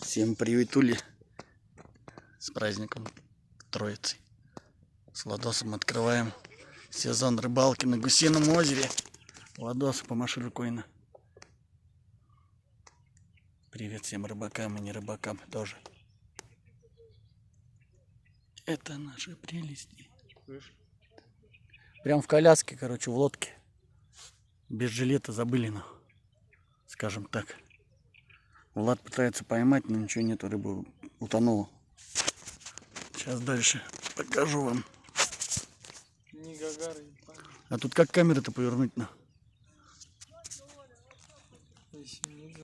Всем приветули. С праздником Троицы. С Владосом открываем сезон рыбалки на Гусином озере. Владос, помаши рукой на. Привет всем рыбакам и не рыбакам тоже. Это наши прелести. Прям в коляске, короче, в лодке. Без жилета забыли, ну, скажем так. Влад пытается поймать, но ничего нету, рыба утонула. Сейчас дальше покажу вам. А тут как камеру-то повернуть на?